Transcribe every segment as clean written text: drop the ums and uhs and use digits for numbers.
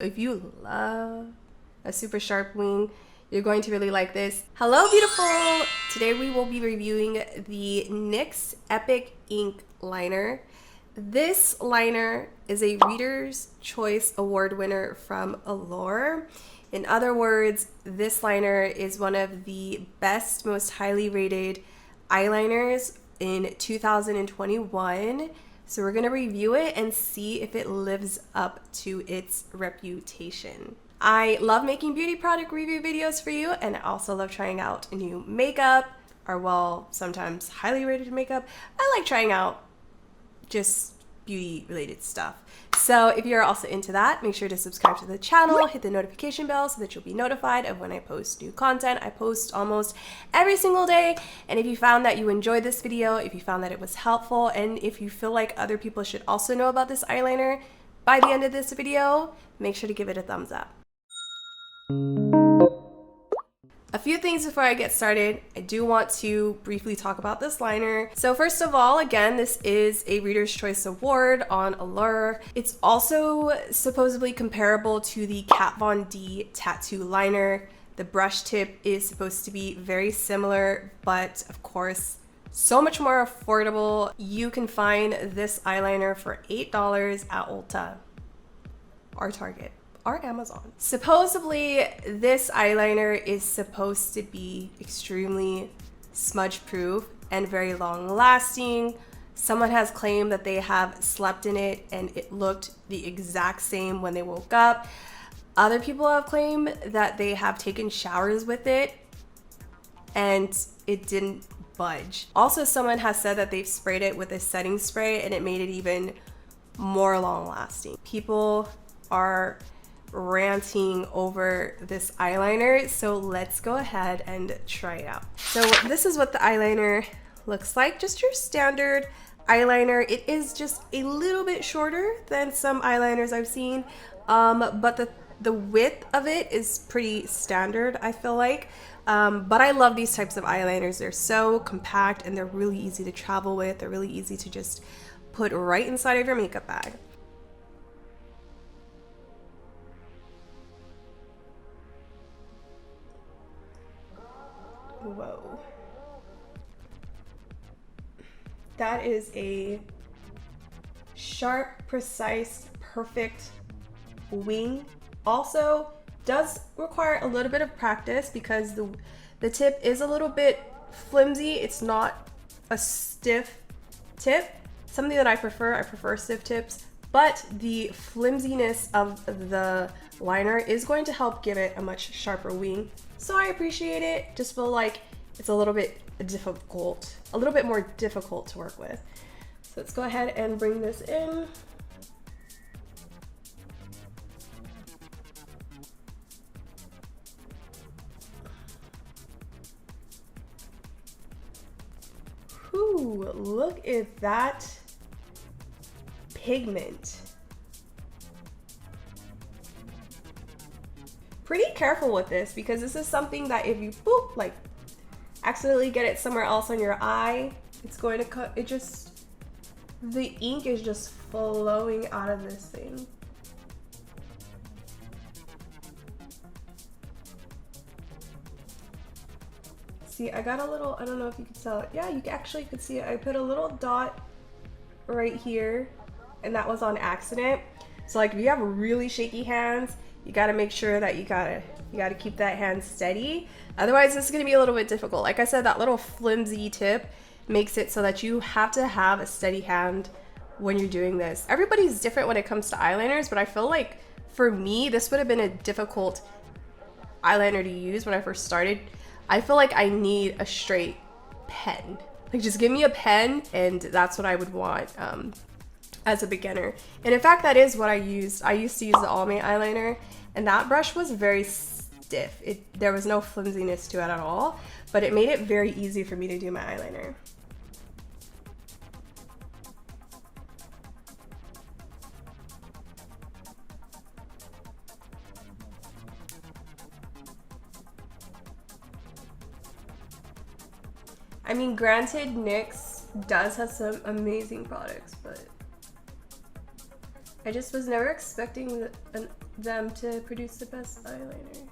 If you love a super sharp wing, you're going to really like this. Hello, beautiful! Today we will be reviewing the NYX Epic Ink Liner. This liner is a Reader's Choice Award winner from Allure. In other words, this liner is one of the best, most highly rated eyeliners in 2021. So we're gonna review it and see if it lives up to its reputation. I love making beauty product review videos for you, and I also love trying out new makeup, or well, sometimes highly rated makeup. I like trying out just beauty related stuff. So if you're also into that, make sure to subscribe to the channel, hit the notification bell so that you'll be notified of when I post new content. I post almost every single day. And if you found that you enjoyed this video, if you found that it was helpful, and if you feel like other people should also know about this eyeliner by the end of this video, make sure to give it a thumbs up. A few things before I get started. I do want to briefly talk about this liner. So first of all, again, this is a Reader's Choice Award on Allure. It's also supposedly comparable to the Kat Von D tattoo liner. The brush tip is supposed to be very similar, but of course, so much more affordable. You can find this eyeliner for $8 at Ulta or Target or Amazon. Supposedly, this eyeliner is supposed to be extremely smudge proof and very long lasting. Someone has claimed that they have slept in it and it looked the exact same when they woke up. Other people have claimed that they have taken showers with it and it didn't budge. Also, someone has said that they've sprayed it with a setting spray and it made it even more long lasting. People are ranting over this eyeliner, so let's go ahead and try it out. So this is what the eyeliner looks like, just your standard eyeliner. It is just a little bit shorter than some eyeliners I've seen, but the width of it is pretty standard, I feel like. But I love these types of eyeliners. They're so compact and they're really easy to travel with. They're really easy to just put right inside of your makeup bag. Whoa. That is a sharp, precise, perfect wing. Also does require a little bit of practice because the tip is a little bit flimsy. It's not a stiff tip. Something that I prefer stiff tips, but the flimsiness of the liner is going to help give it a much sharper wing. So I appreciate it. Just feel like it's a little bit more difficult to work with. So let's go ahead and bring this in. Whew, look at that pigment. Pretty careful with this because this is something that if you boop, like accidentally get it somewhere else on your eye, it's going to cut. The ink is just flowing out of this thing. See, I got a little, I don't know if you can tell it. Yeah, you actually could see it. I put a little dot right here and that was on accident. So like if you have really shaky hands, you gotta make sure that you gotta keep that hand steady. Otherwise, this is gonna be a little bit difficult. Like I said, that little flimsy tip makes it so that you have to have a steady hand when you're doing this. Everybody's different when it comes to eyeliners, but I feel like for me, this would have been a difficult eyeliner to use when I first started. I feel like I need a straight pen. Like just give me a pen and that's what I would want as a beginner. And in fact, that is what I used. I used to use the Almay eyeliner and that brush was very stiff. There was no flimsiness to it at all, but it made it very easy for me to do my eyeliner. I mean, granted, NYX does have some amazing products, but I just was never expecting them to produce the best eyeliner.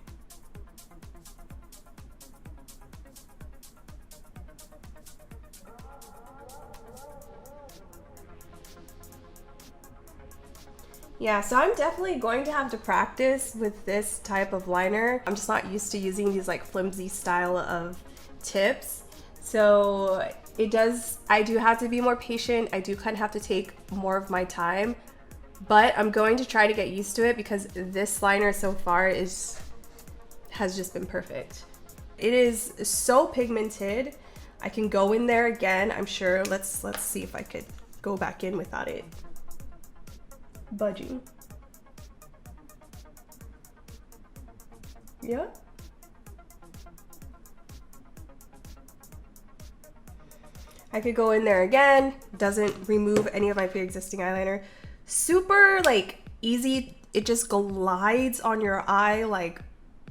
Yeah, so I'm definitely going to have to practice with this type of liner. I'm just not used to using these like flimsy style of tips. So I do have to be more patient. I do kind of have to take more of my time, but I'm going to try to get used to it because this liner so far has just been perfect. It is so pigmented. I can go in there again, I'm sure. Let's see if I could go back in without it budging. Yeah. I could go in there again. Doesn't remove any of my pre-existing eyeliner. Super like easy. It just glides on your eye like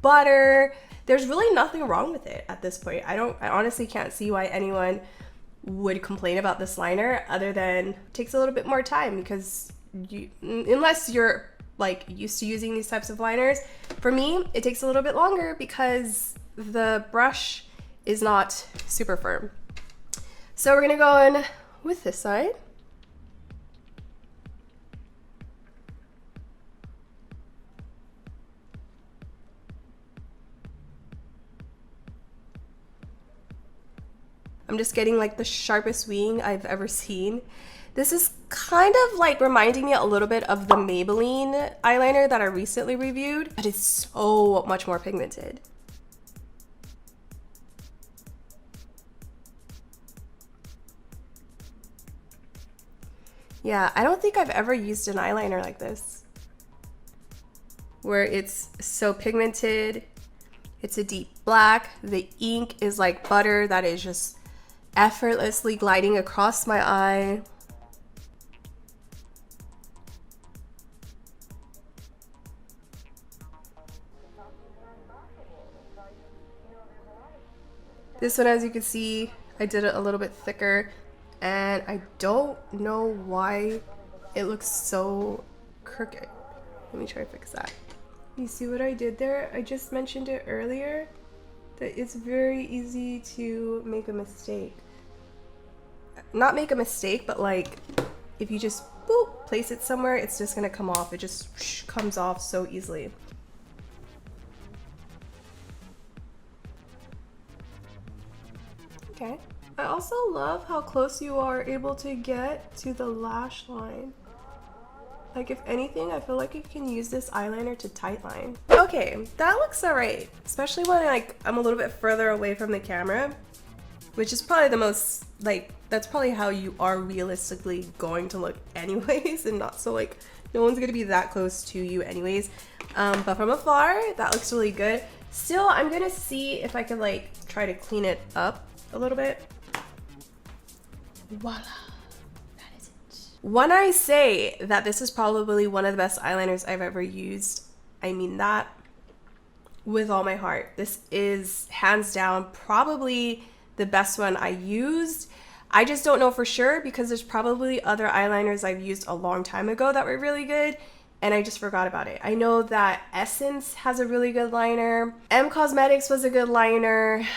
butter. There's really nothing wrong with it at this point. I honestly can't see why anyone would complain about this liner other than it takes a little bit more time because unless you're like used to using these types of liners, for me it takes a little bit longer because the brush is not super firm. So we're gonna go in with this side. I'm just getting like the sharpest wing I've ever seen. This is kind of like reminding me a little bit of the Maybelline eyeliner that I recently reviewed, but it's so much more pigmented. Yeah, I don't think I've ever used an eyeliner like this, where it's so pigmented. It's a deep black. The ink is like butter that is just effortlessly gliding across my eye. This one, as you can see, I did it a little bit thicker, and I don't know why it looks so crooked. Let me try to fix that. You see what I did there? I just mentioned it earlier, that it's very easy to make a mistake. Not make a mistake, but like if you just boop, place it somewhere, it's just gonna come off. It just comes off so easily. Okay. I also love how close you are able to get to the lash line. Like if anything, I feel like you can use this eyeliner to tightline. Okay, that looks alright. Especially when like I'm a little bit further away from the camera, which is probably the most, like, that's probably how you are realistically going to look anyways, and not so like, no one's gonna be that close to you anyways. But from afar, that looks really good. Still, I'm gonna see if I can like try to clean it up a little bit. Voila, that is it. When I say that this is probably one of the best eyeliners I've ever used, I mean that with all my heart. This is hands down probably the best one I used. I just don't know for sure because there's probably other eyeliners I've used a long time ago that were really good and I just forgot about it. I know that Essence has a really good liner. M Cosmetics was a good liner.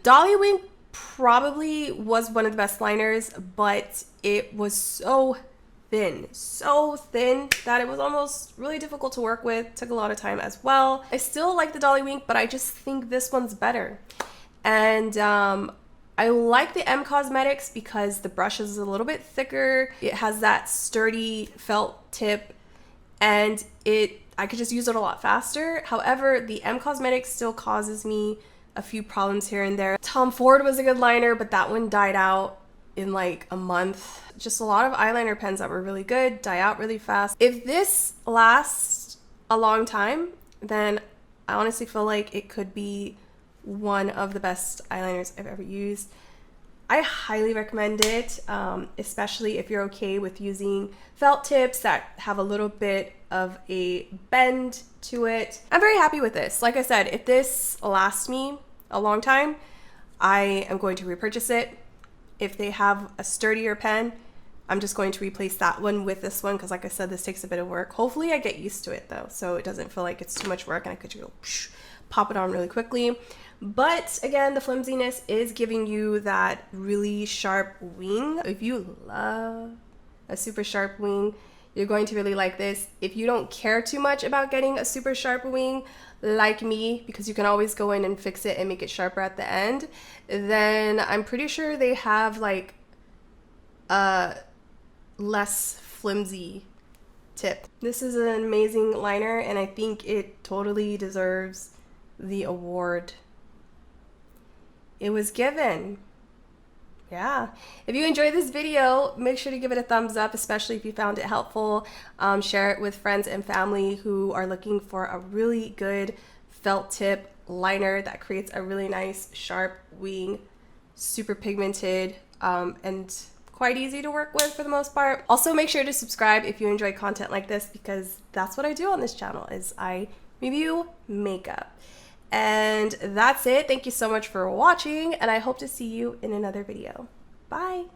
Dolly Wink probably was one of the best liners, but it was so thin that it was almost really difficult to work with. Took a lot of time as well. I still like the Dolly Wink, but I just think this one's better. And I like the M Cosmetics because the brush is a little bit thicker. It has that sturdy felt tip and I could just use it a lot faster. However, the M Cosmetics still causes me a few problems here and there. Tom Ford was a good liner, but that one died out in like a month. Just a lot of eyeliner pens that were really good, die out really fast. If this lasts a long time, then I honestly feel like it could be one of the best eyeliners I've ever used. I highly recommend it, especially if you're okay with using felt tips that have a little bit of a bend to it. I'm very happy with this. Like I said, if this lasts me a long time, I am going to repurchase it. If they have a sturdier pen, I'm just going to replace that one with this one because like I said, this takes a bit of work. Hopefully I get used to it though, so it doesn't feel like it's too much work and I could just go pop it on really quickly. But again, the flimsiness is giving you that really sharp wing. If you love a super sharp wing, you're going to really like this. If you don't care too much about getting a super sharp wing like me, because you can always go in and fix it and make it sharper at the end, then I'm pretty sure they have like a less flimsy tip. This is an amazing liner and I think it totally deserves the award it was given. Yeah. If you enjoyed this video, make sure to give it a thumbs up, especially if you found it helpful. Share it with friends and family who are looking for a really good felt tip liner that creates a really nice sharp wing, super pigmented, and quite easy to work with for the most part. Also, make sure to subscribe if you enjoy content like this, because that's what I do on this channel, is I review makeup. And that's it. Thank you so much for watching, and I hope to see you in another video. Bye.